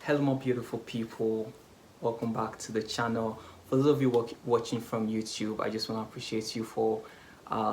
Hello, my beautiful people. Welcome back to the channel. For those of you watching from YouTube, I just want to appreciate you for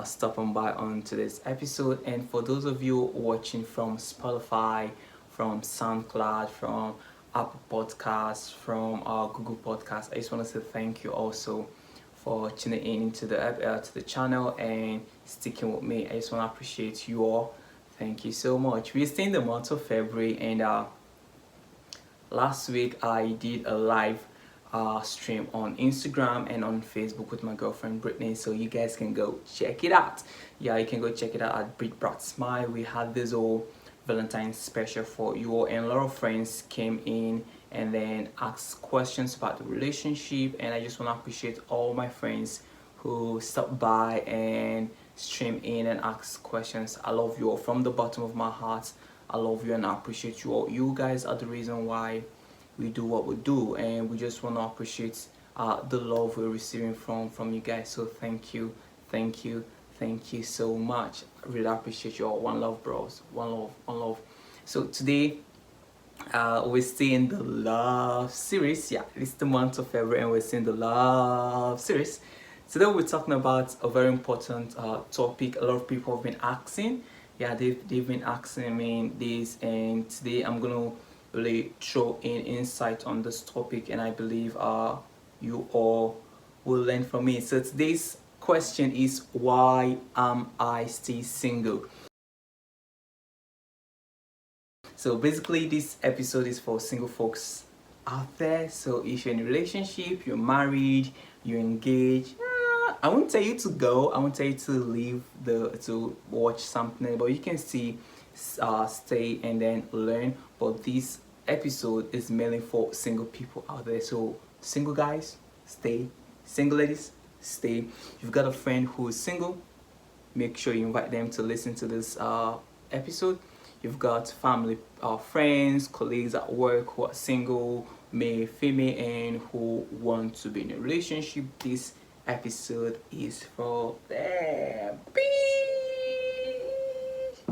stopping by on today's episode. And for those of you watching from Spotify, from SoundCloud, from Apple Podcasts, from Google Podcasts, I just want to say thank you also for tuning in into the channel and sticking with me. I just want to appreciate you all. Thank you so much. We're still in the month of February, and last week I did a live stream on Instagram and on Facebook with my girlfriend Brittany, so you guys can go check it out. Yeah, you can go check it out at Brit Brat Smile. We had this whole Valentine's special for you all, and a lot of friends came in and then asked questions about the relationship, and I just want to appreciate all my friends who stopped by and stream in and ask questions. I love you all from the bottom of my heart. I love you and I appreciate you all. You guys are the reason why we do what we do, and we just want to appreciate the love we're receiving from you guys. So thank you, thank you, thank you so much. I really appreciate you all. One love, bros. One love, one love. So today we're still in the love series. Yeah, it's the month of February and we're still in the love series. Today we're talking about a very important topic. A lot of people have been asking. Yeah, they've been asking me this, and today I'm gonna really throw in insight on this topic, and I believe you all will learn from me. So today's question is, why am I still single? So basically this episode is for single folks out there. So if you're in a relationship, you're married, you're engaged, I won't tell you to go. I won't tell you to leave to watch something, but you can see stay and then learn. But this episode is mainly for single people out there. So single guys, stay. Single ladies, stay. If you've got a friend who is single, make sure you invite them to listen to this episode. You've got family, friends, colleagues at work who are single, male, female, and who want to be in a relationship. This episode is for them.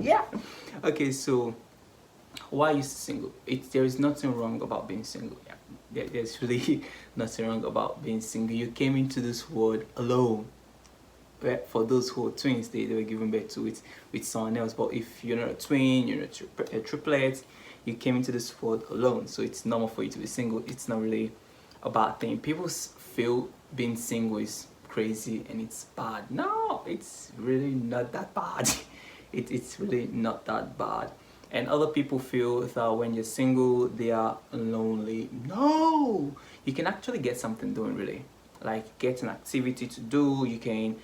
Yeah. Okay, so why are you single? There is nothing wrong about being single. Yeah, there's really nothing wrong about being single. You came into this world alone. But for those who are twins, they were given birth to it with someone else. But if you're not a twin, you're not a triplet, you came into this world alone. So it's normal for you to be single. It's not really a bad thing. People feel being single is crazy and it's bad. No, it's really not that bad. It's really not that bad. And other people feel that when you're single, they are lonely. No, you can actually get something doing, really. Like get an activity to do. You can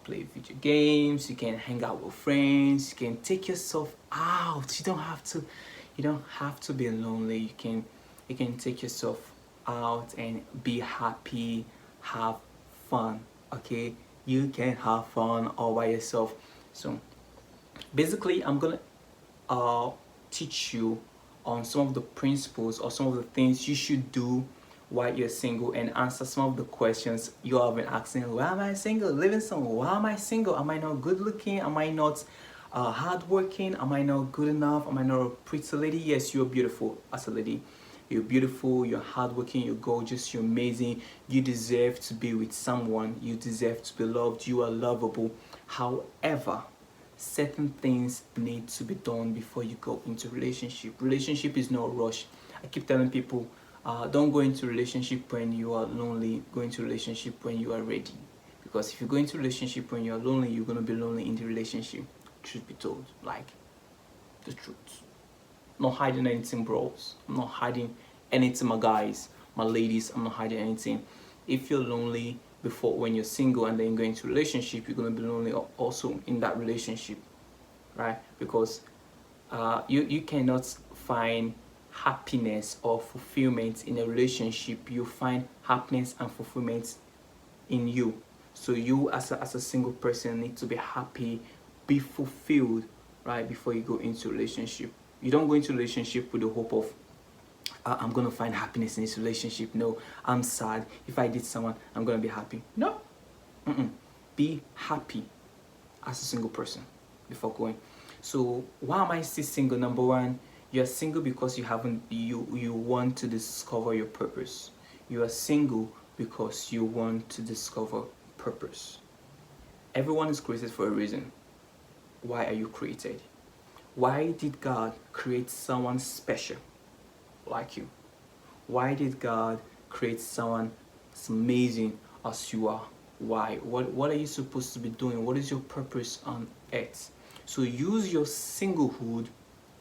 play video games. You can hang out with friends. You can take yourself out. You don't have to be lonely. You can take yourself out and be happy, have fun. Okay, you can have fun all by yourself. So basically I'm gonna teach you on some of the principles or some of the things you should do while you're single, and answer some of the questions you have been asking. Why am I single? Livingstone, why am I single? Am I not good looking? Am I not hardworking? Am I not good enough? Am I not a pretty lady? Yes, you're beautiful as a lady. You're beautiful, you're hardworking, you're gorgeous, you're amazing. You deserve to be with someone. You deserve to be loved. You are lovable. However, certain things need to be done before you go into relationship. Relationship is no rush. I keep telling people, don't go into relationship when you are lonely. Go into relationship when you are ready. Because if you go into relationship when you are lonely, you're gonna be lonely in the relationship. Truth be told, like the truth. Not hiding anything, bros. I'm not hiding anything, my guys, my ladies. I'm not hiding anything. If you're lonely before when you're single and then go into a relationship, you're gonna be lonely also in that relationship, right? Because you cannot find happiness or fulfillment in a relationship. You find happiness and fulfillment in you. So you as a single person need to be happy, be fulfilled, right, before you go into a relationship. You don't go into a relationship with the hope of I'm gonna find happiness in this relationship. No, I'm sad. If I date someone, I'm gonna be happy. No. Be happy as a single person before going. So why am I still single? Number one, You're single because you want to discover your purpose. You are single because you want to discover purpose. Everyone is created for a reason. Why are you created? Why did God create someone special like you? Why did God create someone as amazing as you are? Why? What are you supposed to be doing? What is your purpose on earth? So use your singlehood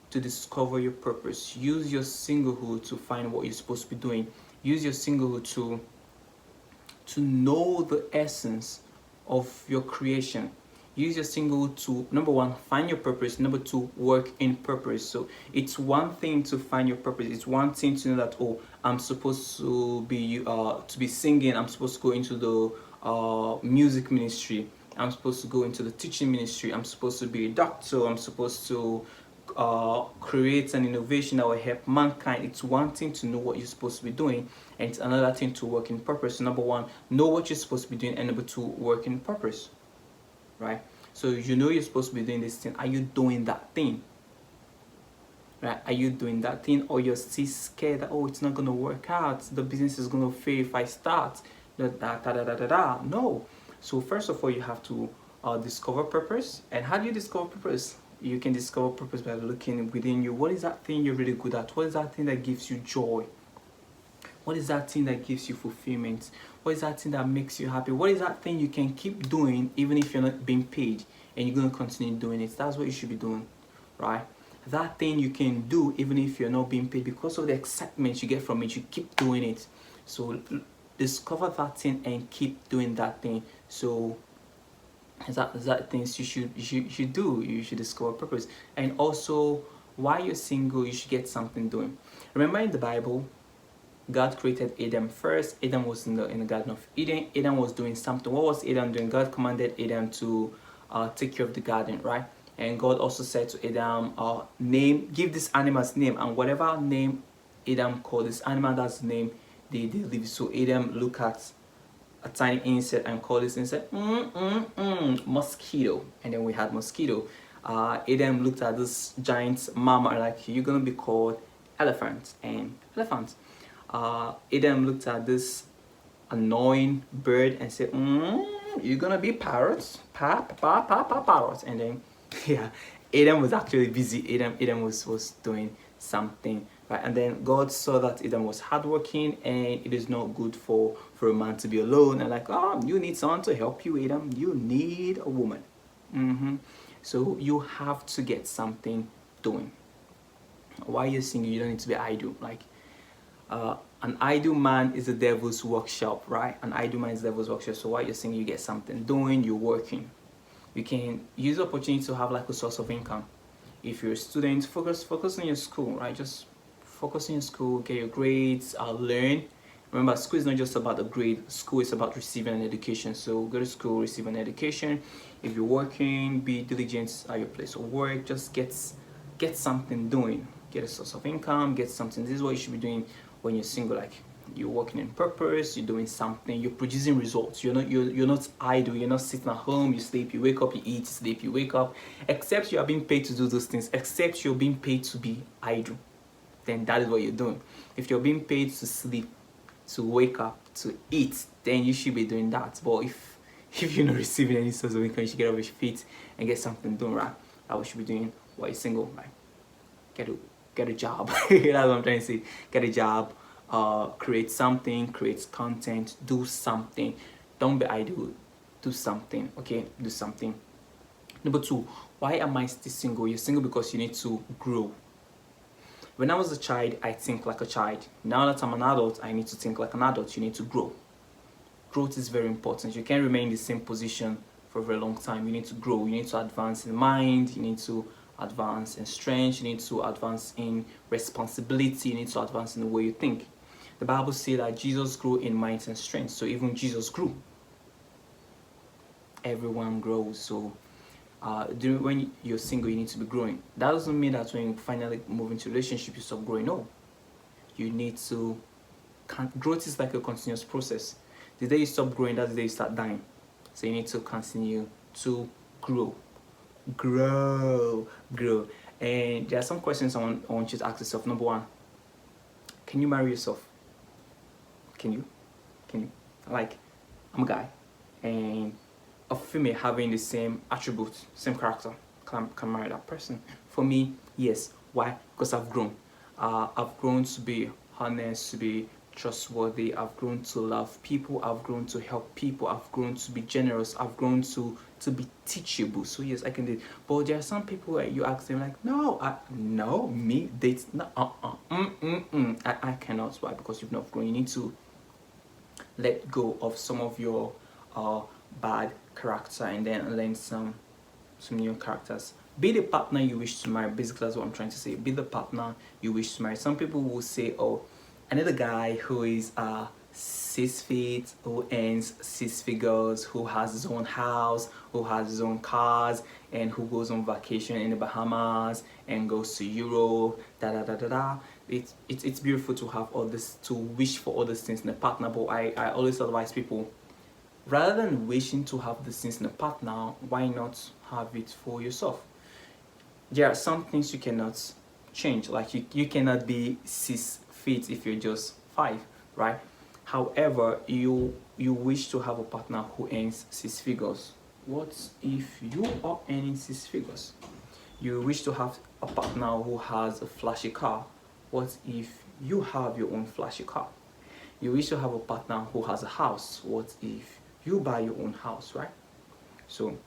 to discover your purpose. Use your singlehood to find what you're supposed to be doing. Use your singlehood to know the essence of your creation. Use your single to, number one, find your purpose. Number two, work in purpose. So it's one thing to find your purpose. It's one thing to know that, oh, I'm supposed to be singing. I'm supposed to go into the music ministry. I'm supposed to go into the teaching ministry. I'm supposed to be a doctor. I'm supposed to create an innovation that will help mankind. It's one thing to know what you're supposed to be doing, and it's another thing to work in purpose. So number one, know what you're supposed to be doing, and number two, work in purpose. Right? So you know you're supposed to be doing this thing. Are you doing that thing? Right? Are you doing that thing, or you're still scared that, oh, it's not gonna work out, the business is gonna fail if I start? No. So first of all, you have to discover purpose. And how do you discover purpose? You can discover purpose by looking within you. What is that thing you're really good at? What is that thing that gives you joy? What is that thing that gives you fulfillment? What is that thing that makes you happy? What is that thing you can keep doing even if you're not being paid, and you're going to continue doing it? That's what you should be doing, right? That thing you can do even if you're not being paid, because of the excitement you get from it, you keep doing it. So discover that thing and keep doing that thing. So that things you should do. You should discover purpose. And also, while you're single, you should get something doing. Remember, in the Bible, God created Adam first. Adam was in the Garden of Eden. Adam was doing something. What was Adam doing? God commanded Adam to take care of the garden, right? And God also said to Adam, give this animal's name, and whatever name Adam called this animal, that's the name they live. So Adam looked at a tiny insect and called this insect mosquito, and then we had mosquito. Adam looked at this giant mammal, like, you're gonna be called elephant, and elephant. Adam looked at this annoying bird and said, you're gonna be parrots, parrots. And then yeah, Adam was actually busy. Adam was doing something, right? And then God saw that Adam was hardworking, and it is not good for a man to be alone. And like, oh, you need someone to help you, Adam. You need a woman. So you have to get something doing. While you're single, you don't need to be idle. Like, an idle man is the devil's workshop, right? An idle man is the devil's workshop. So while you're single, you get something doing, you're working. You can use the opportunity to have like a source of income. If you're a student, focus on your school, right? Just focus on your school, get your grades, learn. Remember, school is not just about the grade. School is about receiving an education. So go to school, receive an education. If you're working, be diligent at your place of work. Just get something doing. Get a source of income, get something. This is what you should be doing when you're single. Like, you're working in purpose, you're doing something, you're producing results. You're not idle. You're not sitting at home. You sleep, you wake up, you eat, you sleep, you wake up. Except you are being paid to do those things. Except you're being paid to be idle. Then that is what you're doing. If you're being paid to sleep, to wake up, to eat, then you should be doing that. But if you're not receiving any source of income, you should get off your feet and get something done, right? That's what you should be doing while you're single, right? Get a job. That's what I'm trying to say. Get a job. Create something. Create content. Do something. Don't be idle. Do something. Okay, do something. Number two, why am I still single? You're single because you need to grow. When I was a child, I think like a child. Now that I'm an adult, I need to think like an adult. You need to grow. Growth is very important. You can't remain in the same position for a very long time. You need to grow. You need to advance in mind. You need to advance in strength. You need to advance in responsibility. You need to advance in the way you think. The Bible says that Jesus grew in might and strength. So even Jesus grew. Everyone grows. So when you're single, you need to be growing. That doesn't mean that when you finally move into a relationship, you stop growing. No. You need to... Growth is like a continuous process. The day you stop growing, that's the day you start dying. So you need to continue to grow. Grow. And there are some questions I want you to ask yourself. Number one, can you marry yourself? Can you? Can you? Like, I'm a guy, and a female having the same attributes, same character, can marry that person. For me, yes. Why? Because I've grown. I've grown to be honest, to be trustworthy. I've grown to love people. I've grown to help people. I've grown to be generous. I've grown to be teachable. So yes, I can do it. But there are some people where you ask them like, no, no, me date, no, I cannot. Why? Because you've not grown. You need to let go of some of your uh, bad character and then learn some new characters. Be the partner you wish to marry. Basically, that's what I'm trying to say. Be the partner you wish to marry. Some people will say, oh, another guy who is 6 feet, who earns 6 figures, who has his own house, who has his own cars, and who goes on vacation in the Bahamas and goes to Europe, da da da da da. It's beautiful to have all this, to wish for all these things in a partner, but I always advise people, rather than wishing to have these things in a partner, why not have it for yourself? There are some things you cannot change, like you cannot be 6 feet if you're just 5, right? However, you wish to have a partner who earns 6 figures. What if you are earning 6 figures? You wish to have a partner who has a flashy car. What if you have your own flashy car? You wish to have a partner who has a house. What if you buy your own house, right? So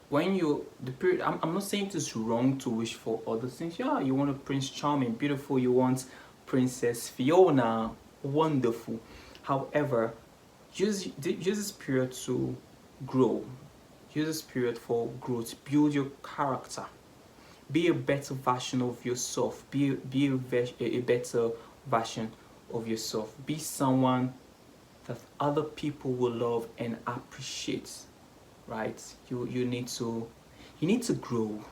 when you the period, I'm not saying it's wrong to wish for other things. Yeah, you want a Prince Charming, beautiful. You want Princess Fiona, wonderful. However, use this period to grow. Use this period for growth. Build your character. Be a better version of yourself. Be a better version of yourself. Be someone that other people will love and appreciate, right? You need to grow.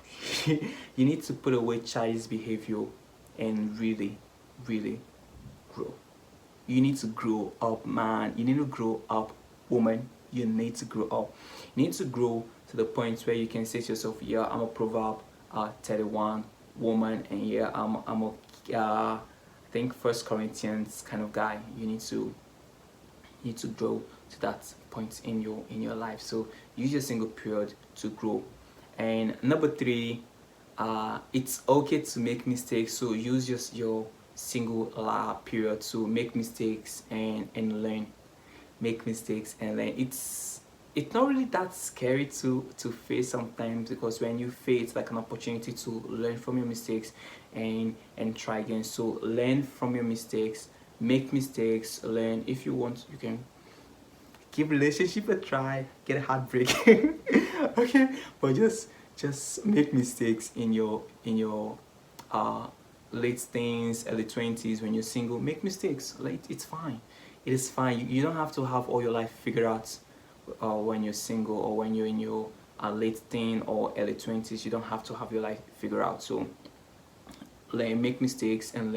You need to put away childish behavior and really grow. You need to grow up, man. You need to grow up, woman. You need to grow up. You need to grow to the point where you can say to yourself, yeah, I'm a Proverb 31 woman, and yeah, I'm a I think First Corinthians kind of guy. You need to grow to that point in your life. So use your single period to grow. And number 3, it's okay to make mistakes. So use your single period to make mistakes and learn. Make mistakes and learn. It's not really that scary to face sometimes, because when you fail, it's like an opportunity to learn from your mistakes and try again. So learn from your mistakes, make mistakes, learn. If you want, you can give relationship a try, get a heartbreak. Okay, but just make mistakes in your late teens, early 20s. When you're single, make mistakes. Like, it's fine. It is fine. You don't have to have all your life figured out when you're single, or when you're in your late teen or early 20s. You don't have to have your life figured out. So learn, make mistakes, and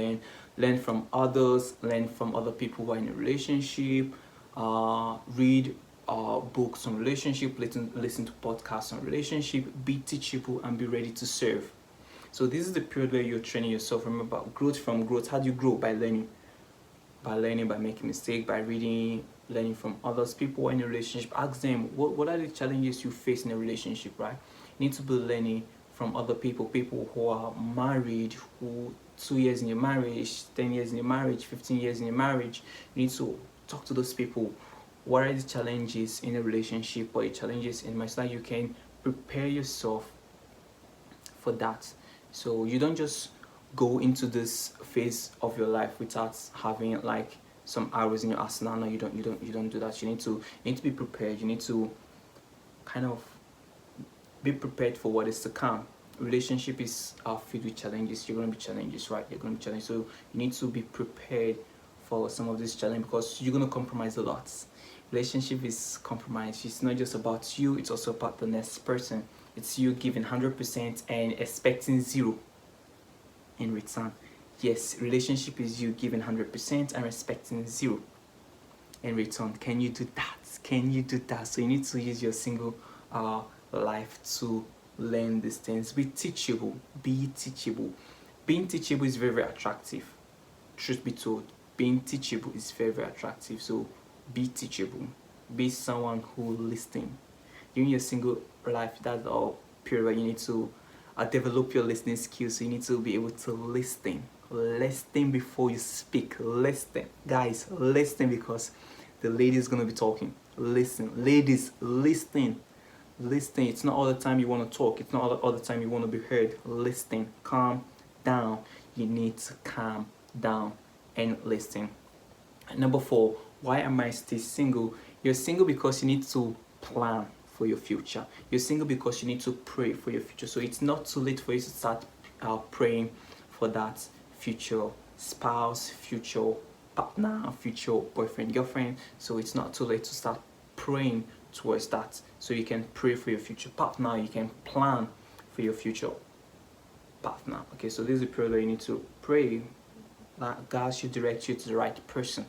learn from others, learn from other people who are in a relationship, read books on relationship, listen to podcasts on relationship, be teachable, and be ready to serve. So this is the period where you're training yourself. Remember, growth from growth. How do you grow? By learning, by making mistakes, by reading, learning from others. People in a relationship, ask them what are the challenges you face in a relationship, right? You need to be learning from other people who are married, who 2 years in your marriage, 10 years in your marriage, 15 years in your marriage. You need to talk to those people. What are the challenges in a relationship? What are the challenges in my life? You can prepare yourself for that. So you don't just go into this phase of your life without having like some arrows in your arsenal. No, you don't do that. You need to be prepared. You need to kind of be prepared for what is to come. Relationship is filled with challenges. You're going to be challenges, right? You're going to be challenged. So you need to be prepared for some of these challenges, because you're going to compromise a lot. Relationship is compromise. It's not just about you, it's also about the next person. It's you giving 100% and expecting 0 in return. Yes, relationship is you giving 100% and expecting 0 in return. Can you do that? So you need to use your single life to learn these things. Be teachable. Be teachable. Being teachable is very, very attractive. Truth be told, being teachable is very, very attractive. So be teachable. Be someone who listens. During your single life, that's all period where you need to develop your listening skills. So you need to be able to listen. Listen before you speak. Listen, guys. Listen, because the lady is gonna be talking. Listen, ladies. Listen. Listen. It's not all the time you want to talk. It's not all the time you want to be heard. Listen. Calm down. You need to calm down and listen. Number 4, why am I still single? You're single because you need to plan for your future. You're single because you need to pray for your future. So it's not too late for you to start praying for that future spouse, future partner, future boyfriend, girlfriend. So it's not too late to start praying towards that. So you can pray for your future partner. You can plan for your future partner. Okay, so this is the prayer that you need to pray that God should direct you to the right person.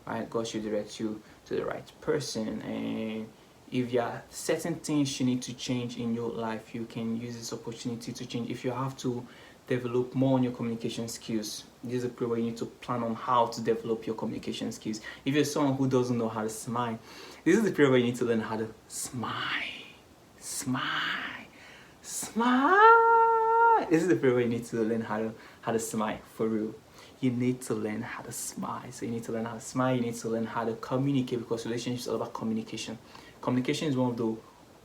Right, God should direct you to the right person. And if there are certain things you need to change in your life, you can use this opportunity to change. If you have to develop more on your communication skills, this is a prayer where you need to plan on how to develop your communication skills. If you're someone who doesn't know how to smile, this is the prayer where you need to learn how to smile. Smile. Smile. This is the prayer where you need to learn how to smile for real. You need to learn how to smile. So you need to learn how to smile. You need to learn how to communicate, because relationships are all about communication. Communication is one of the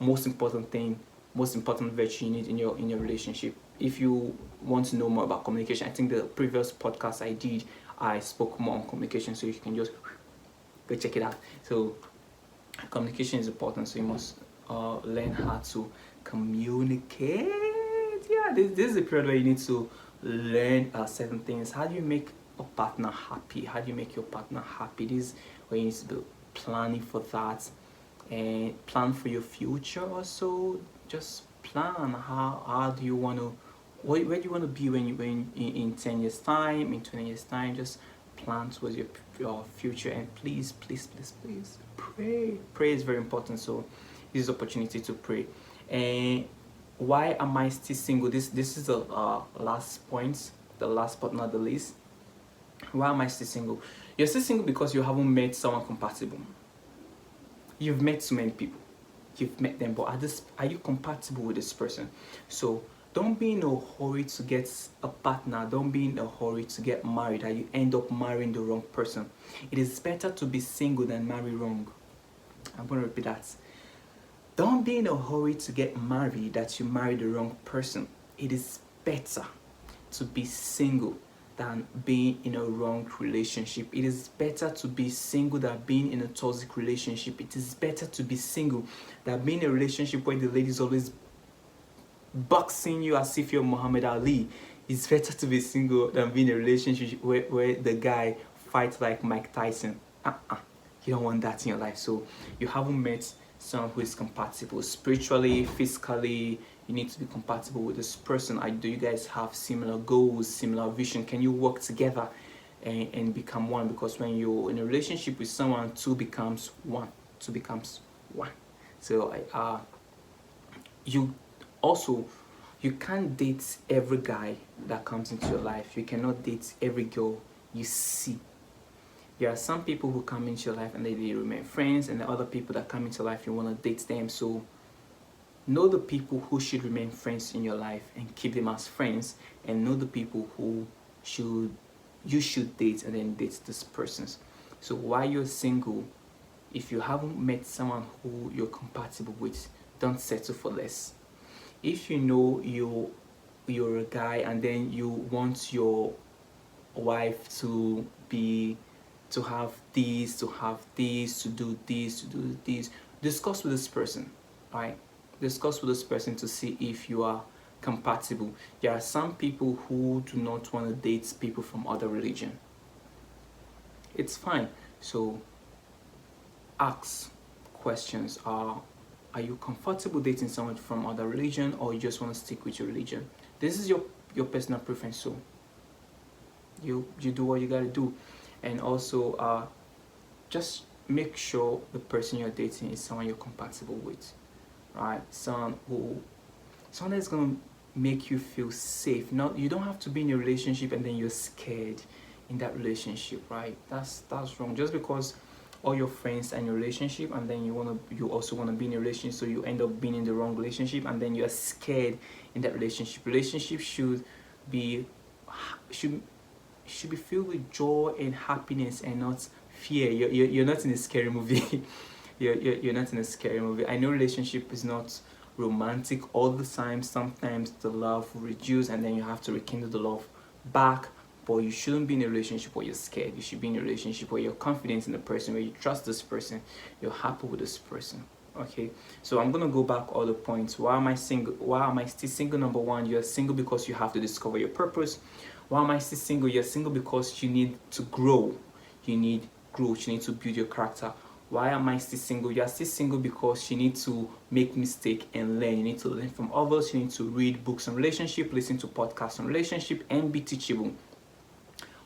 most important virtue you need in your relationship. If you want to know more about communication, I think the previous podcast I did, I spoke more on communication, so you can just go check it out. So communication is important, so you must learn how to communicate. Yeah, this is a period where you need to learn certain things. How do you make a partner happy? How do you make your partner happy? This is where you need to be planning for that, and plan for your future also. Just plan how do you want to, where do you want to be when in 10 years time, in 20 years time. Just plan towards your future, and please pray is very important. So this is opportunity to pray. And why am I still single? This is the last point, the last but not the least. Why am I still single? You're still single because you haven't met someone compatible. You've met so many people, you've met them, but are you compatible with this person? So don't be in a hurry to get a partner. Don't be in a hurry to get married, and you end up marrying the wrong person. It is better to be single than marry wrong. I'm going to repeat that. Don't be in a hurry to get married that you marry the wrong person. It is better to be single than being in a wrong relationship. It is better to be single than being in a toxic relationship. It is better to be single than being in a relationship where the lady is always boxing you as if you're Muhammad Ali. It's better to be single than being in a relationship where the guy fights like Mike Tyson. You don't want that in your life. So you haven't met someone who is compatible spiritually, physically. You need to be compatible with this person. Do you guys have similar goals, similar vision? Can you work together and become one? Because when you're in a relationship with someone, two becomes one. So you can't date every guy that comes into your life. You cannot date every girl you see. There are some people who come into your life and they remain friends, and the other people that come into life, you want to date them. So know the people who should remain friends in your life and keep them as friends, and know the people who you should date and then date these persons. So while you're single, if you haven't met someone who you're compatible with, don't settle for less. If you know you're a guy and then you want your wife to have this, to do this, discuss with this person, right? Discuss with this person to see if you are compatible. There are some people who do not want to date people from other religion. It's fine. So ask questions. Are you comfortable dating someone from other religion, or you just want to stick with your religion? This is your personal preference. So you do what you gotta do. And also just make sure the person you're dating is someone you're compatible with, right? Someone who Someone that's gonna make you feel safe. Not, you don't have to be in a relationship and then you're scared in that relationship, right? That's wrong. Just because all your friends are in a relationship and then you also wanna be in a relationship, so you end up being in the wrong relationship and then you're scared in that relationship. Relationship be should should be filled with joy and happiness and not fear. You're not in a scary movie. You're not in a scary movie. I know relationship is not romantic all the time. Sometimes the love will reduce and then you have to rekindle the love back. But you shouldn't be in a relationship where you're scared. You should be in a relationship where you're confident in the person, where you trust this person, you're happy with this person. Okay, so I'm gonna go back all the points. Why am I single? Why am I still single? Number one, you're single because you have to discover your purpose. Why am I still single? You're single because you need to grow. You need growth. You need to build your character. Why am I still single? You're still single because you need to make mistake and learn. You need to learn from others. You need to read books on relationship, listen to podcasts on relationship, and be teachable.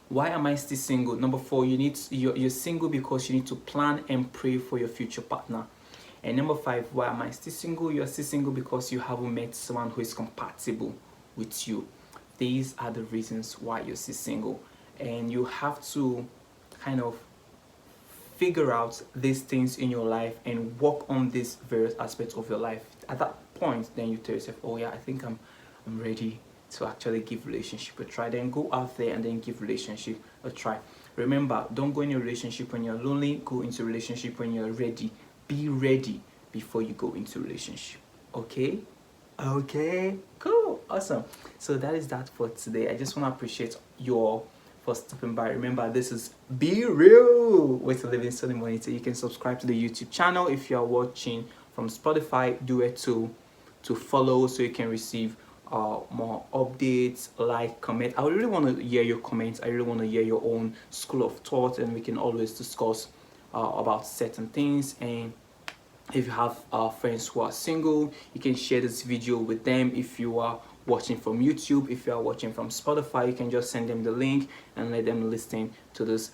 Why am I still single? Number four, you're single because you need to plan and pray for your future partner. And number five, why am I still single? You're still single because you haven't met someone who is compatible with you. These are the reasons why you're still single. And you have to kind of figure out these things in your life and work on these various aspects of your life. At that point, then you tell yourself, oh yeah, I think I'm ready to actually give relationship a try. Then go out there and then give relationship a try. Remember, don't go in a relationship when you're lonely. Go into a relationship when you're ready. Be ready before you go into a relationship. Okay? Okay, cool, awesome. So that is that for today. I just want to appreciate you all for stopping by. Remember, this is Be Real with Livingstone Imonitie. You can subscribe to the YouTube channel. If you are watching from Spotify, do it to follow so you can receive more updates, like, comment. I really want to hear your comments. I really want to hear your own school of thought, and we can always discuss about certain things. And if you have friends who are single, you can share this video with them. If you are watching from YouTube, if you are watching from Spotify, you can just send them the link and let them listen to this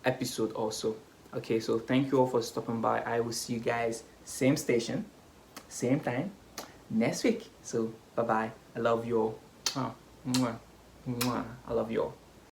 episode also. Okay, so thank you all for stopping by. I will see you guys same station, same time next week. So bye bye. I love you all. I love you all.